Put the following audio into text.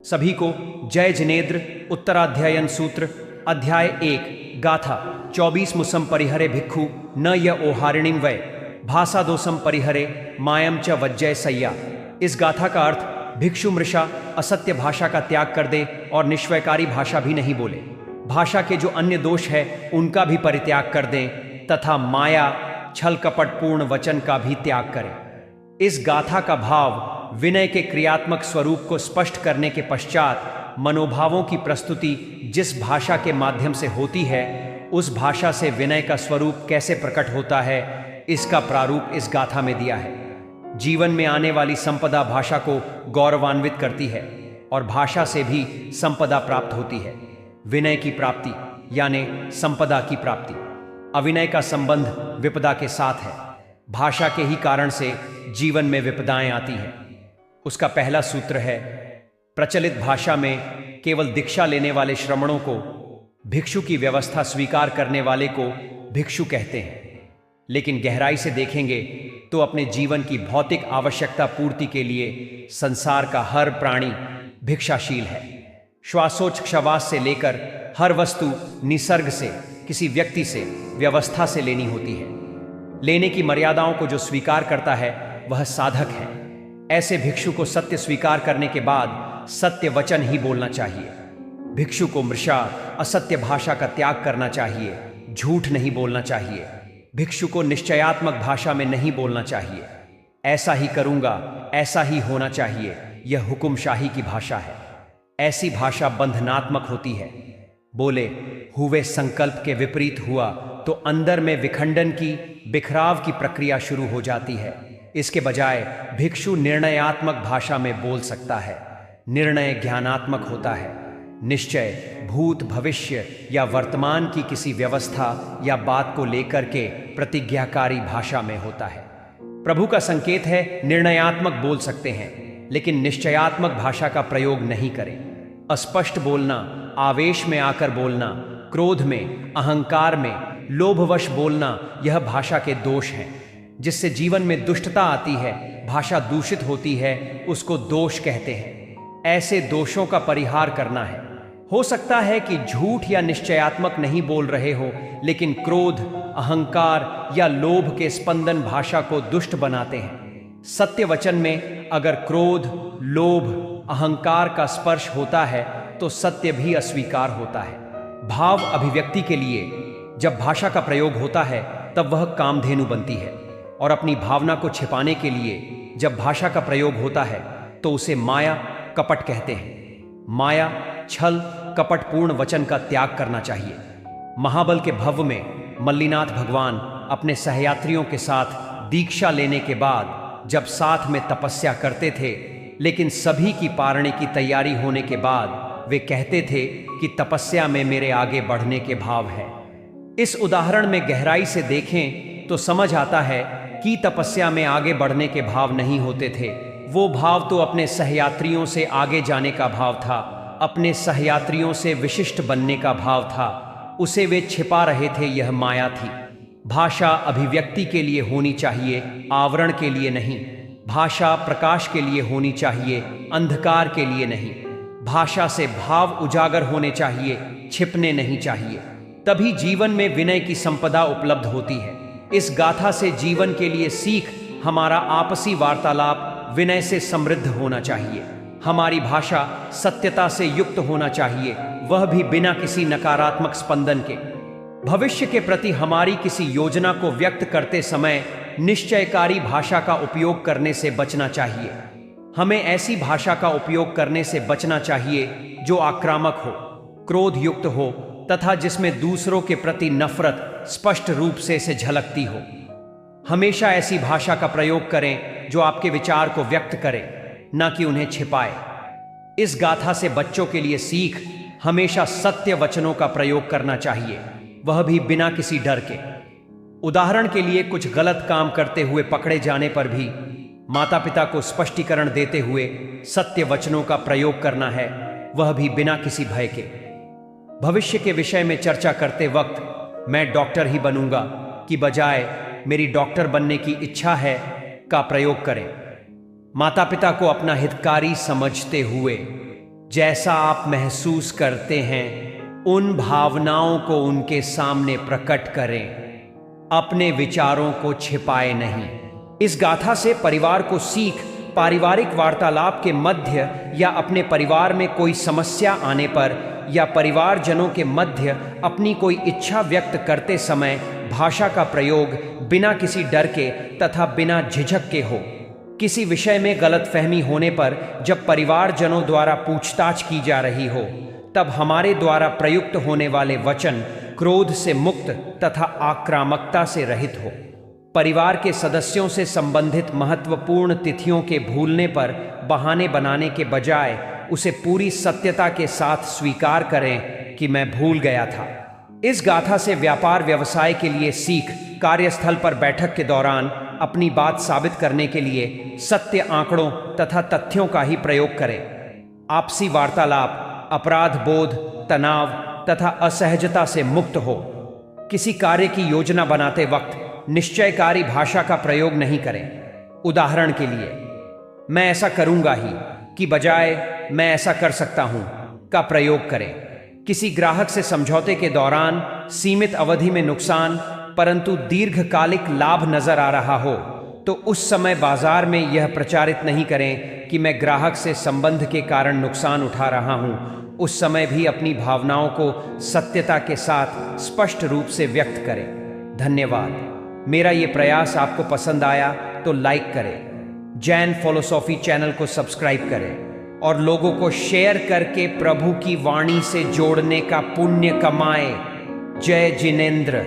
सभी को जय जिनेन्द्र। उत्तराध्यायन सूत्र अध्याय 1 गाथा 24 मुसम परिहरे भिक्खु न य ओहारिणीम वै भाषा दोसम परिहरे मायम च वज्जय सय्या। इस गाथा का अर्थ भिक्षु मृषा असत्य भाषा का त्याग कर दे और निश्वयकारी भाषा भी नहीं बोले, भाषा के जो अन्य दोष है उनका भी परित्याग कर दें तथा माया छल कपट पूर्ण वचन का भी त्याग करें। इस गाथा का भाव विनय के क्रियात्मक स्वरूप को स्पष्ट करने के पश्चात मनोभावों की प्रस्तुति जिस भाषा के माध्यम से होती है उस भाषा से विनय का स्वरूप कैसे प्रकट होता है इसका प्रारूप इस गाथा में दिया है। जीवन में आने वाली संपदा भाषा को गौरवान्वित करती है और भाषा से भी संपदा प्राप्त होती है। विनय की प्राप्ति यानी संपदा की प्राप्ति। अविनय का संबंध विपदा के साथ है। भाषा के ही कारण से जीवन में विपदाएं आती हैं। उसका पहला सूत्र है, प्रचलित भाषा में केवल दीक्षा लेने वाले श्रमणों को, भिक्षु की व्यवस्था स्वीकार करने वाले को भिक्षु कहते हैं, लेकिन गहराई से देखेंगे तो अपने जीवन की भौतिक आवश्यकता पूर्ति के लिए संसार का हर प्राणी भिक्षाशील है। श्वासोच्छ्वास से लेकर हर वस्तु निसर्ग से, किसी व्यक्ति से, व्यवस्था से लेनी होती है। लेने की मर्यादाओं को जो स्वीकार करता है वह साधक है। ऐसे भिक्षु को सत्य स्वीकार करने के बाद सत्य वचन ही बोलना चाहिए। भिक्षु को मृषा असत्य भाषा का त्याग करना चाहिए, झूठ नहीं बोलना चाहिए। भिक्षु को निश्चयात्मक भाषा में नहीं बोलना चाहिए। ऐसा ही करूंगा, ऐसा ही होना चाहिए, यह हुकुमशाही की भाषा है। ऐसी भाषा बंधनात्मक होती है। बोले हुए संकल्प के विपरीत हुआ तो अंदर में विखंडन की, बिखराव की प्रक्रिया शुरू हो जाती है। इसके बजाय भिक्षु निर्णयात्मक भाषा में बोल सकता है। निर्णय ज्ञानात्मक होता है। निश्चय भूत, भविष्य या वर्तमान की किसी व्यवस्था या बात को लेकर के प्रतिज्ञाकारी भाषा में होता है। प्रभु का संकेत है निर्णयात्मक बोल सकते हैं, लेकिन निश्चयात्मक भाषा का प्रयोग नहीं करें। अस्पष्ट बोलना, आवेश में आकर बोलना, क्रोध में, अहंकार में, लोभवश बोलना, यह भाषा के दोष हैं, जिससे जीवन में दुष्टता आती है, भाषा दूषित होती है, उसको दोष कहते हैं। ऐसे दोषों का परिहार करना है। हो सकता है कि झूठ या निश्चयात्मक नहीं बोल रहे हो, लेकिन क्रोध, अहंकार या लोभ के स्पंदन भाषा को दुष्ट बनाते हैं। सत्य वचन में अगर क्रोध, लोभ, अहंकार का स्पर्श होता है तो सत्य भी अस्वीकार होता है। भाव अभिव्यक्ति के लिए जब भाषा का प्रयोग होता है तब वह कामधेनु बनती है, और अपनी भावना को छिपाने के लिए जब भाषा का प्रयोग होता है तो उसे माया, कपट कहते हैं। माया, छल, कपट पूर्ण वचन का त्याग करना चाहिए। महाबल के भव्य में मल्लीनाथ भगवान अपने सहयात्रियों के साथ दीक्षा लेने के बाद जब साथ में तपस्या करते थे, लेकिन सभी की पारने की तैयारी होने के बाद वे कहते थे कि तपस्या में मेरे आगे बढ़ने के भाव है। इस उदाहरण में गहराई से देखें तो समझ आता है कि तपस्या में आगे बढ़ने के भाव नहीं होते थे। वो भाव तो अपने सहयात्रियों से आगे जाने का भाव था, अपने सहयात्रियों से विशिष्ट बनने का भाव था। उसे वे छिपा रहे थे, यह माया थी। भाषा अभिव्यक्ति के लिए होनी चाहिए, आवरण के लिए नहीं। भाषा प्रकाश के लिए होनी चाहिए, अंधकार के लिए नहीं। भाषा से भाव उजागर होने चाहिए, छिपने नहीं चाहिए। तभी जीवन में विनय की संपदा उपलब्ध होती है। इस गाथा से जीवन के लिए सीख, हमारा आपसी वार्तालाप विनय से समृद्ध होना चाहिए। हमारी भाषा सत्यता से युक्त होना चाहिए, वह भी बिना किसी नकारात्मक स्पंदन के। भविष्य के प्रति हमारी किसी योजना को व्यक्त करते समय निश्चयकारी भाषा का उपयोग करने से बचना चाहिए। हमें ऐसी भाषा का उपयोग करने से बचना चाहिए जो आक्रामक हो, क्रोध युक्त हो तथा जिसमें दूसरों के प्रति नफरत स्पष्ट रूप से झलकती हो। हमेशा ऐसी भाषा का प्रयोग करें जो आपके विचार को व्यक्त करे, न कि उन्हें छिपाए। इस गाथा से बच्चों के लिए सीख, हमेशा सत्य वचनों का प्रयोग करना चाहिए, वह भी बिना किसी डर के। उदाहरण के लिए कुछ गलत काम करते हुए पकड़े जाने पर भी माता पिता को स्पष्टीकरण देते हुए सत्य वचनों का प्रयोग करना है, वह भी बिना किसी भय के। भविष्य के विषय में चर्चा करते वक्त मैं डॉक्टर ही बनूंगा कि बजाय मेरी डॉक्टर बनने की इच्छा है का प्रयोग करें। माता पिता को अपना हितकारी समझते हुए जैसा आप महसूस करते हैं उन भावनाओं को उनके सामने प्रकट करें, अपने विचारों को छिपाए नहीं। इस गाथा से परिवार को सीख पारिवारिक वार्तालाप के मध्य या अपने परिवार में कोई समस्या आने पर या परिवारजनों के मध्य अपनी कोई इच्छा व्यक्त करते समय भाषा का प्रयोग बिना किसी डर के तथा बिना झिझक के हो। किसी विषय में गलतफहमी होने पर जब परिवारजनों द्वारा पूछताछ की जा रही हो, तब हमारे द्वारा प्रयुक्त होने वाले वचन क्रोध से मुक्त तथा आक्रामकता से रहित हो। परिवार के सदस्यों से संबंधित महत्वपूर्ण तिथियों के भूलने पर बहाने बनाने के बजाय उसे पूरी सत्यता के साथ स्वीकार करें कि मैं भूल गया था। इस गाथा से व्यापार व्यवसाय के लिए सीख, कार्यस्थल पर बैठक के दौरान अपनी बात साबित करने के लिए सत्य आंकड़ों तथा तथ्यों का ही प्रयोग करें। आपसी वार्तालाप अपराध बोध, तनाव तथा असहजता से मुक्त हो। किसी कार्य की योजना बनाते वक्त निश्चयकारी भाषा का प्रयोग नहीं करें। उदाहरण के लिए, मैं ऐसा करूंगा ही की बजाय मैं ऐसा कर सकता हूं का प्रयोग करें। किसी ग्राहक से समझौते के दौरान सीमित अवधि में नुकसान परंतु दीर्घकालिक लाभ नजर आ रहा हो तो उस समय बाजार में यह प्रचारित नहीं करें कि मैं ग्राहक से संबंध के कारण नुकसान उठा रहा हूं। उस समय भी अपनी भावनाओं को सत्यता के साथ स्पष्ट रूप से व्यक्त करें। धन्यवाद। मेरा ये प्रयास आपको पसंद आया तो लाइक करें, जैन फिलॉसफी चैनल को सब्सक्राइब करें और लोगों को शेयर करके प्रभु की वाणी से जोड़ने का पुण्य कमाएं। जय जिनेंद्र।